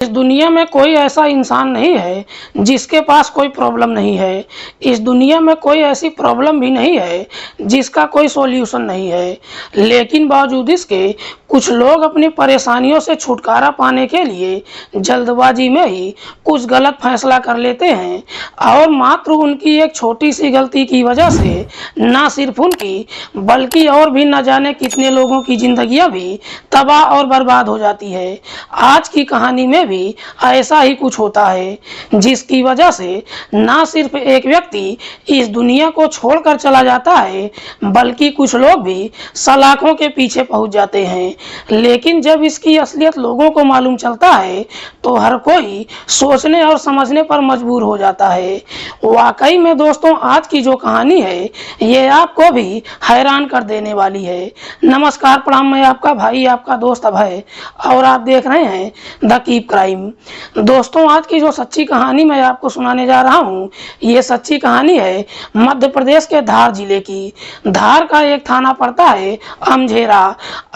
इस दुनिया में कोई ऐसा इंसान नहीं है जिसके पास कोई प्रॉब्लम नहीं है। इस दुनिया में कोई ऐसी प्रॉब्लम भी नहीं है जिसका कोई सॉल्यूशन नहीं है। लेकिन बावजूद इसके कुछ लोग अपनी परेशानियों से छुटकारा पाने के लिए जल्दबाजी में ही कुछ गलत फैसला कर लेते हैं और मात्र उनकी एक छोटी सी गलती की वजह से ना सिर्फ उनकी बल्कि और भी न जाने कितने लोगों की जिंदगियां भी तबाह और बर्बाद हो जाती है। आज की कहानी में भी ऐसा ही कुछ होता है, जिसकी वजह से ना सिर्फ एक व्यक्ति इस दुनिया को छोड़कर चला जाता है बल्कि कुछ लोग भी सलाखों के पीछे पहुंच जाते हैं। लेकिन जब इसकी असलियत लोगों को मालूम चलता है तो हर कोई सोचने और समझने पर मजबूर हो जाता है। वाकई में दोस्तों, आज की जो कहानी है ये आपको भी हैरान कर देने वाली है। नमस्कार, प्रणाम, मैं आपका भाई, आपका दोस्त अभय और आप देख रहे हैं द कीप क्राइम। दोस्तों, आज की जो सच्ची कहानी मैं आपको सुनाने जा रहा हूँ ये सच्ची कहानी है मध्य प्रदेश के धार जिले की। धार का एक थाना पड़ता है अमझेरा।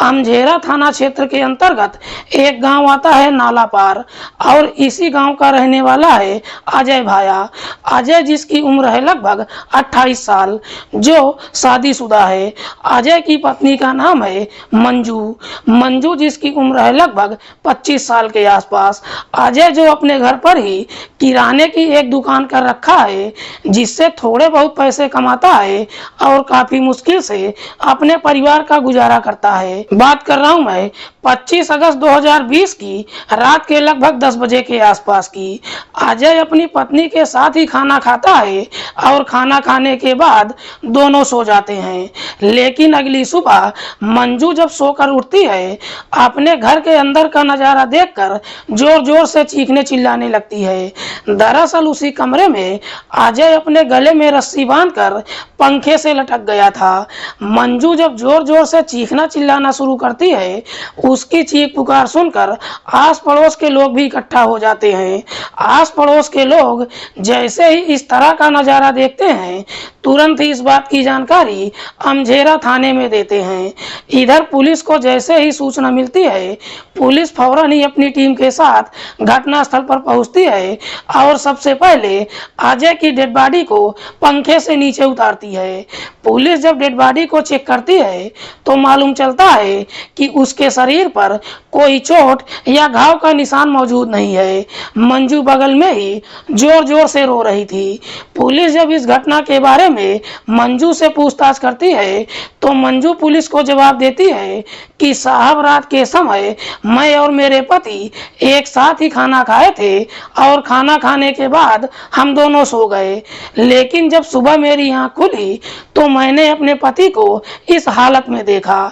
अमझेरा थाना क्षेत्र के अंतर्गत एक गांव आता है नालापार और इसी गांव का रहने वाला है अजय भाया। अजय जिसकी उम्र है लगभग 28 साल, जो शादीशुदा है। अजय की पत्नी का नाम है मंजू। मंजू जिसकी उम्र है लगभग 25 साल के आसपास। अजय जो अपने घर पर ही किराने की एक दुकान कर रखा है जिससे थोड़े बहुत पैसे कमाता है और काफी मुश्किल से अपने परिवार का गुजारा करता है। बात कर रहा हूं मैं 25 अगस्त 2020 की रात के लगभग 10 बजे के आसपास की। अजय अपनी पत्नी के साथ ही खाना खाता है और खाना खाने के बाद दोनों सो जाते हैं। लेकिन अगली सुबह मंजू जब सोकर उठती है अपने घर के अंदर का नजारा देखकर जोर जोर से चीखने चिल्लाने लगती है। दरअसल उसी कमरे में अजय अपने गले में रस्सी बांधकर पंखे से लटक गया था। मंजू जब जोर जोर से चीखना चिल्लाना शुरू करती है उसकी चीख पुकार सुनकर आस पड़ोस के लोग भी इकट्ठा हो जाते हैं। आस पड़ोस के लोग जैसे ही इस तरह का नजारा देखते हैं तुरंत ही इस बात की जानकारी अमझेरा थाने में देते हैं। इधर पुलिस को जैसे ही सूचना मिलती है पुलिस फौरन ही अपनी टीम के साथ घटनास्थल पर पहुंचती है और सबसे पहले अजय की डेड बॉडी को पंखे से नीचे उतारती है। पुलिस जब डेड बॉडी को चेक करती है तो मालूम चलता है कि उसके शरीर पर कोई चोट या घाव का निशान मौजूद नहीं है। मंजू बगल में ही जोर जोर से रो रही थी। पुलिस जब इस घटना के बारे में मंजू से पूछताछ करती है तो मंजू पुलिस को जवाब देती है कि साहब, रात के समय मैं और मेरे पति एक साथ ही खाना खाए थे और खाना खाने के बाद हम दोनों सो गए। लेकिन जब सुबह मेरी आंख खुली तो मैंने अपने पति को इस हालत में देखा।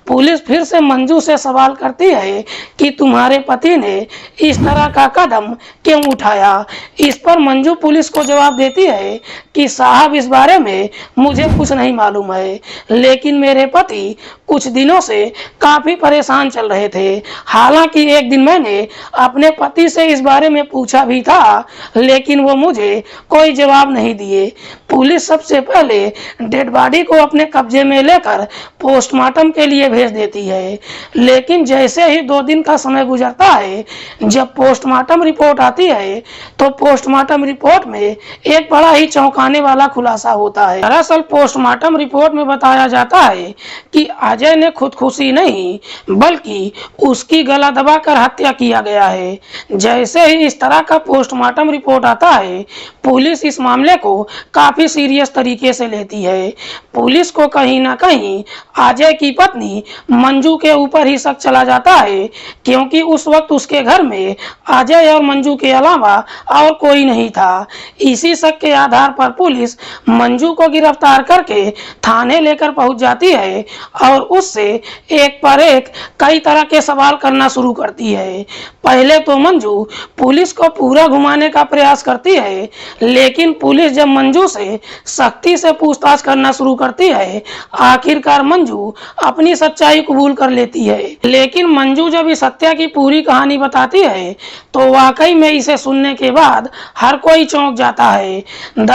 पुलिस फिर से मंजू से सवाल करती है कि तुम्हारे पति ने इस तरह का कदम क्यों उठाया। इस पर मंजू पुलिस को जवाब देती है कि साहब, इस बारे में मुझे कुछ नहीं मालूम है, लेकिन मेरे पति कुछ दिनों से काफी परेशान चल रहे थे। हालांकि एक दिन मैंने अपने पति से इस बारे में पूछा भी था लेकिन वो मुझे कोई जवाब नहीं दिए। पुलिस सबसे पहले डेड बॉडी को अपने कब्जे में लेकर पोस्टमार्टम के लिए भेज देती है। लेकिन जैसे ही 2 दिन का समय गुजरता है, जब पोस्टमार्टम रिपोर्ट आती है तो पोस्टमार्टम रिपोर्ट में एक बड़ा ही चौंकाने वाला खुलासा होता है। दरअसल पोस्टमार्टम रिपोर्ट में बताया जाता है कि अजय ने खुदकुशी नहीं बल्कि उसकी गला दबाकर हत्या किया गया है। जैसे ही इस तरह का पोस्टमार्टम रिपोर्ट आता है पुलिस इस मामले को काफी सीरियस तरीके से लेती है। पुलिस को कहीं ना कहीं अजय की पत्नी मंजू के ऊपर ही शक चला जाता है क्योंकि उस वक्त उसके घर में अजय और मंजू के अलावा और कोई नहीं था। इसी शक के आधार पर पुलिस मंजू को गिरफ्तार करके थाने लेकर पहुंच जाती है और उससे एक पर एक कई तरह के सवाल करना शुरू करती है। पहले तो मंजू पुलिस को पूरा घुमाने का प्रयास करती है, लेकिन पुलिस जब मंजू से सख्ती से पूछताछ करना शुरू करती है आखिरकार मंजू अपनी सच्चाई कबूल कर लेती है। लेकिन मंजू जब इस हत्या की पूरी कहानी बताती है तो वाकई में इसे सुनने के बाद हर कोई चौंक जाता है।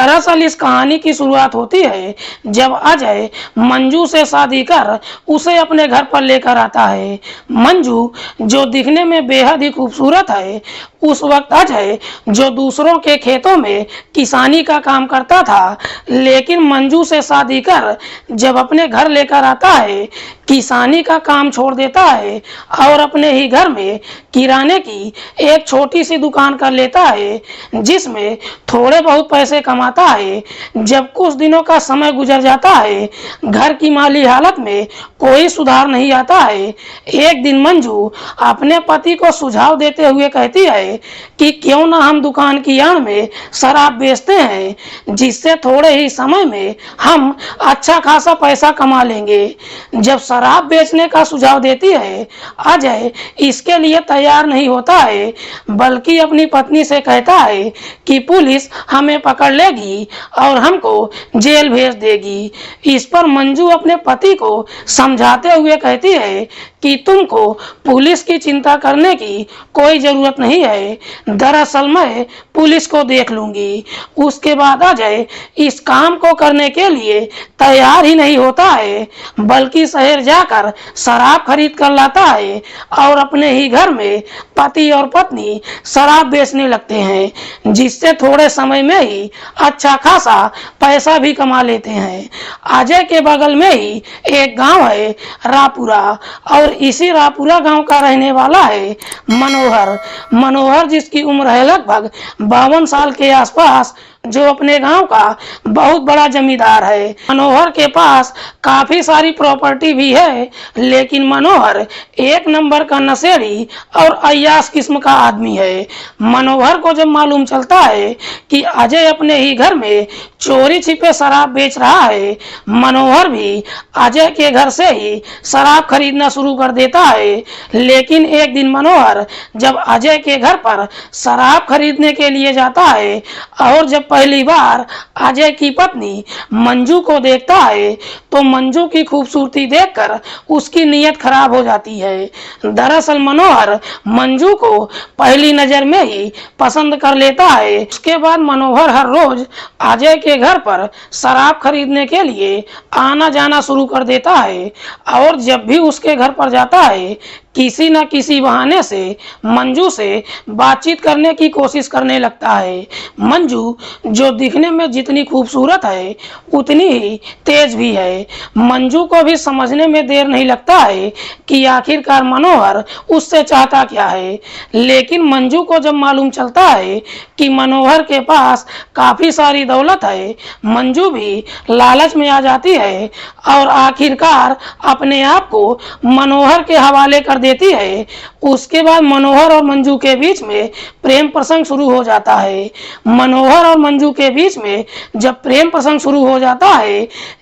दरअसल इस कहानी की शुरुआत होती है जब अजय मंजू से शादी कर उसे अपने घर पर लेकर आता है। मंजू जो दिखने में बेहद ही खूबसूरत है, उस वक्त अजय जो दूसरों के खेतों में किसानी का काम करता था, लेकिन मंजू से शादी कर जब अपने घर लेकर आता है, किसानी का काम छोड़ देता है और अपने ही घर में किराने की एक छोटी सी दुकान कर लेता है, जिसमें थोड़े बहुत पैसे कमाता है। जब कुछ दिनों का समय गुजर जाता है, घर की माली हालत में कोई सुधार नहीं आता है। एक दिन मंजू अपने पति को सुझाव देते हुए कहती है कि क्यों ना हम दुकान की आड़ में शराब बेचते हैं, जिससे थोड़े ही समय में हम अच्छा खासा पैसा कमा लेंगे। जब शराब बेचने का सुझाव देती है, अजय इसके लिए तैयार नहीं होता है, बल्कि अपनी पत्नी से कहता है कि पुलिस हमें पकड़ लेगी और हमको जेल भेज देगी। इस पर मंजू अपने पति को समझाते हुए कहती है कि तुमको पुलिस की चिंता करने की कोई जरूरत नहीं है, दरअसल मैं पुलिस को देख लूंगी। उसके बाद अजय इस काम को करने के लिए तैयार ही नहीं होता है, बल्कि शहर जाकर शराब खरीद कर लाता है और अपने ही घर में पति और पत्नी शराब बेचने लगते हैं, जिससे थोड़े समय में ही अच्छा खासा पैसा भी कमा लेते हैं। अजय के बगल में ही एक गांव है रापुरा, और इसी रापुरा गांव का रहने वाला है मनोहर। मनोहर जिसकी उम्र है लगभग 52 साल के आसपास, जो अपने गांव का बहुत बड़ा जमींदार है। मनोहर के पास काफी सारी प्रॉपर्टी भी है, लेकिन मनोहर एक नंबर का नशेड़ी और अय्याश किस्म का आदमी है। मनोहर को जब मालूम चलता है कि अजय अपने ही घर में चोरी छिपे शराब बेच रहा है, मनोहर भी अजय के घर से ही शराब खरीदना शुरू कर देता है। लेकिन एक दिन मनोहर जब अजय के घर पर शराब खरीदने के लिए जाता है और जब पहली बार अजय की पत्नी मंजू को देखता है, तो मंजू की खूबसूरती देखकर उसकी नीयत खराब हो जाती है। दरअसल मनोहर मंजू को पहली नजर में ही पसंद कर लेता है। उसके बाद मनोहर हर रोज अजय के घर पर शराब खरीदने के लिए आना जाना शुरू कर देता है, और जब भी उसके घर पर जाता है, किसी न किसी बहाने से मंजू से बातचीत करने की कोशिश करने लगता है। मंजू जो दिखने में जितनी खूबसूरत है, उतनी ही तेज भी है। मंजू को भी समझने में देर नहीं लगता है कि आखिरकार मनोहर उससे चाहता क्या है। लेकिन मंजू को जब मालूम चलता है कि मनोहर के पास काफी सारी दौलत है, मंजू भी लालच में आ जाती है और आखिरकार अपने आप को मनोहर के हवाले कर देती है। उसके बाद मनोहर और मंजू के बीच में प्रेम प्रसंग शुरू हो जाता है। मनोहर और मंजू के बीच में जब प्रेम प्रसंग शुरू हो जाता है,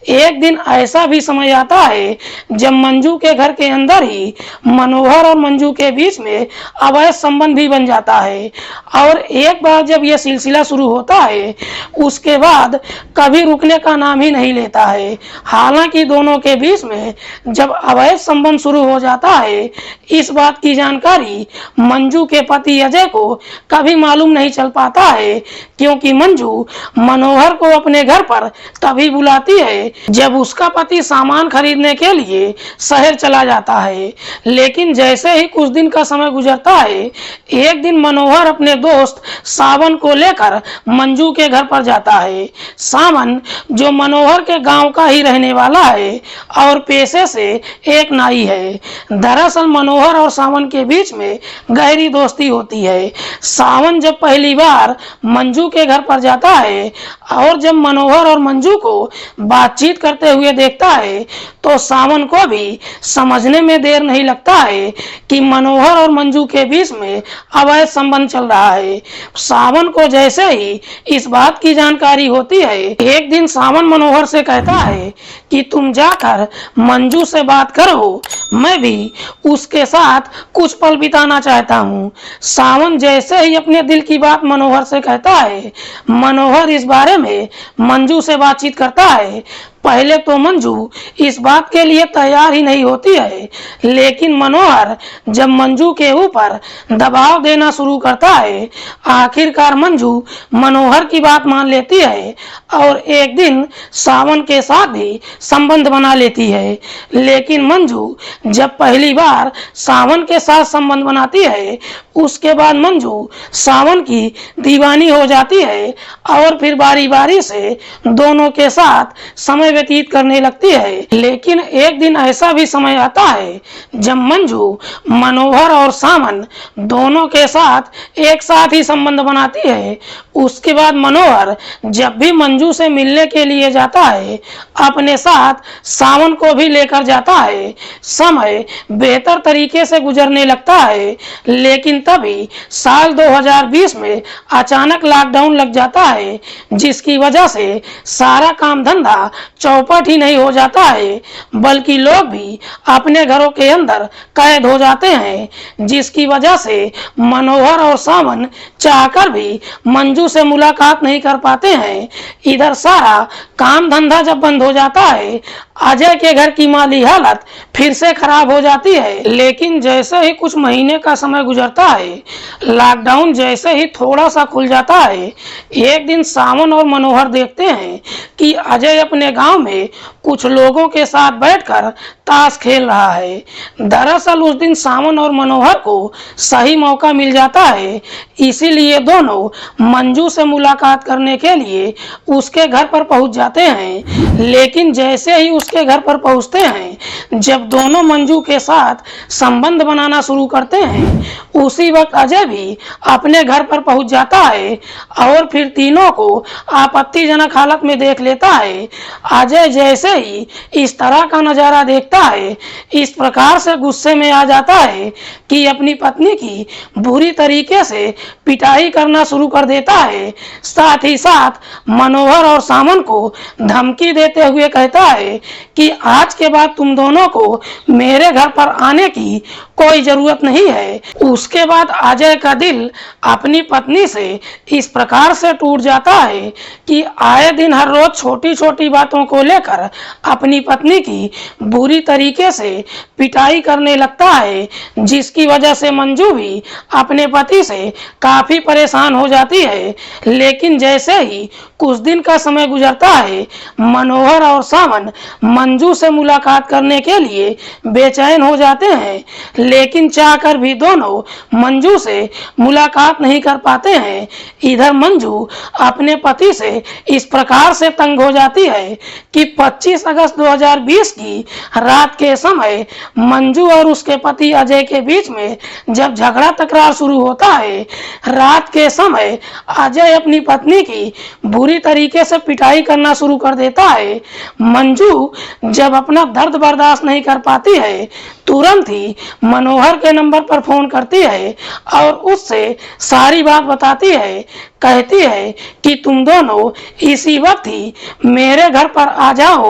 एक दिन ऐसा भी समय आता है जब मंजू के घर के अंदर ही मनोहर और मंजू के बीच में अवैध संबंध भी बन जाता है। और एक बार जब यह सिलसिला शुरू होता है, उसके बाद कभी रुकने का नाम ही नहीं लेता है। हालांकि दोनों के बीच में जब अवैध संबंध शुरू हो जाता है, इस बात की जानकारी मंजू के पति अजय को कभी मालूम नहीं चल पाता है, क्योंकि मंजू मनोहर को अपने घर पर तभी बुलाती है जब उसका पति सामान खरीदने के लिए शहर चला जाता है। लेकिन जैसे ही कुछ दिन का समय गुजरता है, एक दिन मनोहर अपने दोस्त सावन को लेकर मंजू के घर पर जाता है। सावन जो मनोहर के गांव का ही रहने वाला है और पेशे से एक नाई है। दरअसल मनोहर और सावन के बीच में गहरी दोस्ती होती है। सावन जब पहली बार मंजू के घर पर जाता है और जब मनोहर और मंजू को बातचीत करते हुए देखता है, तो सावन को भी समझने में देर नहीं लगता है कि मनोहर और मंजू के बीच में अवैध संबंध चल रहा है। सावन को जैसे ही इस बात की जानकारी होती है, एक दिन सावन मनोहर से कहता है कि तुम जाकर मंजू से बात करो, मैं भी उसके साथ कुछ पल बिताना चाहता हूँ। सावन जैसे ही अपने दिल की बात मनोहर से कहता है, मनोहर इस बारे में मंजू से बातचीत करता है, पहले तो मंजू इस बात के लिए तैयार ही नहीं होती है, लेकिन मनोहर जब मंजू के ऊपर दबाव देना शुरू करता है, आखिरकार मंजू मनोहर की बात मान लेती है और एक दिन सावन के साथ भी संबंध बना लेती है। लेकिन मंजू जब पहली बार सावन के साथ संबंध बनाती है, उसके बाद मंजू सावन की दीवानी हो जाती है और फिर बारी बारी से दोनों के साथ समय व्यतीत करने लगती है। लेकिन एक दिन ऐसा भी समय आता है जब मंजू मनोहर और सावन दोनों के साथ एक साथ ही संबंध बनाती है। उसके बाद मनोहर जब भी मंजू से मिलने के लिए जाता है, अपने साथ सावन को भी लेकर जाता है। समय बेहतर तरीके से गुजरने लगता है, लेकिन तभी साल 2020 में अचानक लॉकडाउन लग जाता है, जिसकी वजह से सारा काम धंधा चौपट ही नहीं हो जाता है, बल्कि लोग भी अपने घरों के अंदर कैद हो जाते हैं, जिसकी वजह से मनोहर और सावन चाहकर भी मंजू से मुलाकात नहीं कर पाते हैं। इधर सारा काम धंधा जब बंद हो जाता है, अजय के घर की माली हालत फिर से खराब हो जाती है। लेकिन जैसे ही कुछ महीने का समय गुजरता है, लॉकडाउन जैसे ही थोड़ा सा खुल जाता है, एक दिन सावन और मनोहर देखते हैं कि अजय अपने गांव में कुछ लोगों के साथ बैठकर ताश खेल रहा है। दरअसल उस दिन सावन और मनोहर को सही मौका मिल जाता है, इसीलिए दोनों मंजू से मुलाकात करने के लिए उसके घर पर पहुंच जाते हैं। लेकिन जैसे ही उसके घर पर पहुंचते हैं, जब दोनों मंजू के साथ संबंध बनाना शुरू करते हैं, उसी वक्त अजय भी अपने घर पर पहुंच जाता है और फिर तीनों को आपत्तिजनक हालत में देख लेता है। अजय जैसे ही इस तरह का नजारा देखता है, इस प्रकार से गुस्से में आ जाता है कि अपनी पत्नी की बुरी तरीके से पिटाई करना शुरू कर देता है। साथ ही साथ मनोहर और सावन को धमकी देते हुए कहता है कि आज के बाद तुम दोनों को मेरे घर पर आने की कोई जरूरत नहीं है। उसके बाद अजय का दिल अपनी पत्नी से इस प्रकार से टूट जाता है कि आए दिन हर रोज छोटी छोटी बातों को लेकर अपनी पत्नी की बुरी तरीके से पिटाई करने लगता है, जिसकी वजह से मंजू भी अपने पति से काफी परेशान हो जाती है। लेकिन जैसे ही कुछ दिन का समय गुजरता है, मनोहर और सावन मंजू से मुलाकात करने के लिए बेचैन हो जाते हैं, लेकिन चाहकर भी दोनों मंजू से मुलाकात नहीं कर पाते हैं। इधर मंजू अपने पति से इस प्रकार से तंग हो जाती है कि 25 अगस्त 2020 की रात के समय मंजू और उसके पति अजय के बीच में जब झगड़ा तकरार शुरू होता है, रात के समय अजय अपनी पत्नी की बुरी तरीके से पिटाई करना शुरू कर देता है। मंजू जब अपना दर्द बर्दाश्त नहीं कर पाती है, तुरंत ही मनोहर के नंबर पर फोन करती है और उससे सारी बात बताती है। कहती है कि तुम दोनों इसी वक्त ही मेरे घर पर आ जाओ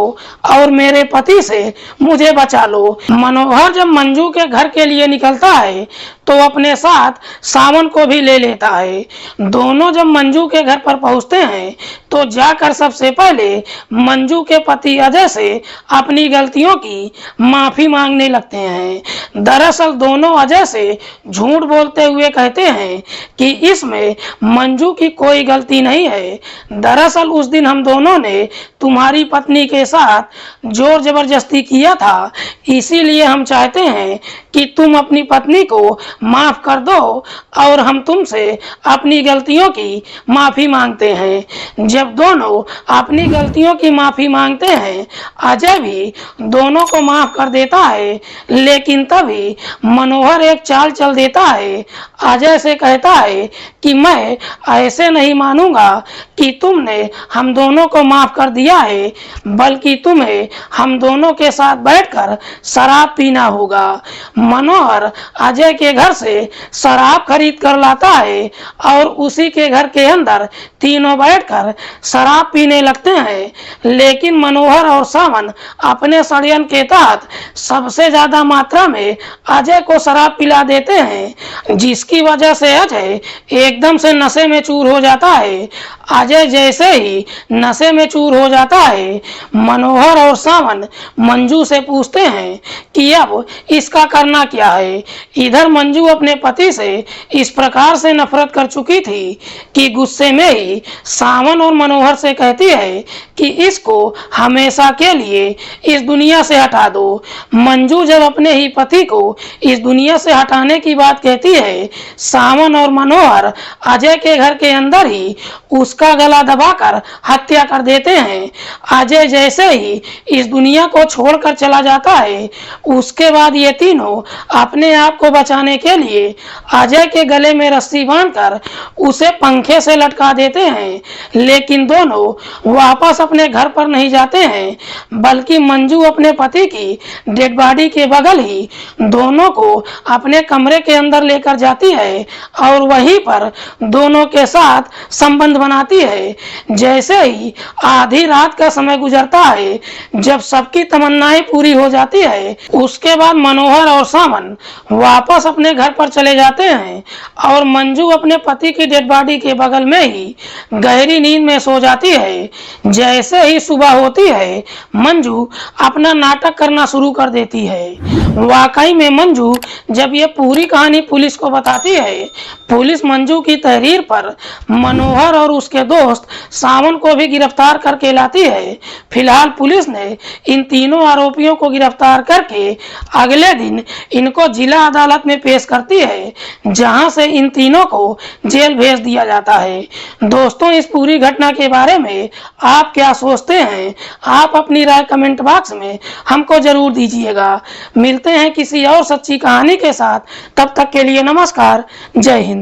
और मेरे पति से मुझे बचा लो। मनोहर जब मंजू के घर के लिए निकलता है तो अपने साथ सावन को भी ले लेता है। दोनों जब मंजू के घर पर पहुंचते हैं तो जाकर सबसे पहले मंजू के पति अजय से अपनी गलतियों की माफी मांगने लगते हैं। दरअसल दोनों अजय से झूठ बोलते हुए कहते हैं कि इसमें मंजू की कोई गलती नहीं है। दरअसल उस दिन हम दोनों ने तुम्हारी पत्नी के साथ जोर जबरदस्ती किया था, इसीलिए हम चाहते हैं कि तुम अपनी पत्नी को माफ कर दो और हम तुमसे अपनी गलतियों की माफी मांगते हैं। जब दोनों अपनी गलतियों की माफी मांगते हैं, अजय भी दोनों को माफ कर देता है, लेकिन तभी मनोहर एक चाल चल देता है। अजय से कहता है कि मैं ऐसे नहीं मानूंगा कि तुमने हम दोनों को माफ कर दिया है, बल्कि तुम्हें हम दोनों के साथ बैठकर शराब पीना होगा। मनोहर अजय के घर से शराब खरीद कर लाता है और उसी के घर के अंदर तीनों बैठकर शराब पीने लगते हैं। लेकिन मनोहर और सावन अपने षड्यंत्र के तहत सबसे ज्यादा मात्रा में अजय को शराब पिला देते हैं, जिसकी वजह से अजय एकदम से नशे में चूर हो जाता है। अजय जैसे ही नशे में चूर हो जाता है, मनोहर और सावन मंजू से पूछते हैं कि अब इसका करना क्या है। इधर मंजू अपने पति से इस प्रकार से नफरत कर चुकी थी कि गुस्से में ही सावन और मनोहर से कहती है कि इसको हमेशा के लिए इस दुनिया से हटा दो। मंजू जब अपने ही पति को इस दुनिया से हटाने की बात कहती है, सावन और मनोहर अजय के घर के अंदर ही उसका गला दबाकर हत्या कर देते हैं। अजय जैसे ही इस दुनिया को छोड़कर चला जाता है, उसके बाद ये तीनों अपने आप को बचाने के लिए अजय के गले में रस्सी बांधकर उसे पंखे से लटका देते हैं। लेकिन दोनों वापस अपने घर पर नहीं जाते हैं, बल्कि मंजू अपने पति की डेड बॉडी के बगल ही दोनों को अपने कमरे के अंदर लेकर जाती है और वहीं पर दोनों के साथ संबंध बनाती है। जैसे ही आधी रात का समय गुजरता है, जब सबकी तमन्नाएं पूरी हो जाती है, उसके बाद मनोहर और सावन वापस अपने घर पर चले जाते हैं और मंजू अपने पति की डेड बॉडी के बगल में ही गहरी नींद में सो जाती है। जैसे ही सुबह होती है, मंजू अपना नाटक करना शुरू कर देती है। वाकई में मंजू जब ये पूरी कहानी पुलिस को बताती है, पुलिस मंजू की तहरीर पर मनोहर और उसके दोस्त सावन को भी गिरफ्तार करके लाती है। फिलहाल पुलिस ने इन तीनों आरोपियों को गिरफ्तार करके अगले दिन इनको जिला अदालत में पेश करती है, जहां से इन तीनों को जेल भेज दिया जाता है। दोस्तों, इस पूरी घटना के बारे में आप क्या सोचते हैं? आप अपनी राय कमेंट बॉक्स में हमको जरूर दीजिएगा। मिलते हैं किसी और सच्ची कहानी के साथ, तब तक के लिए नमस्कार, जय हिंद।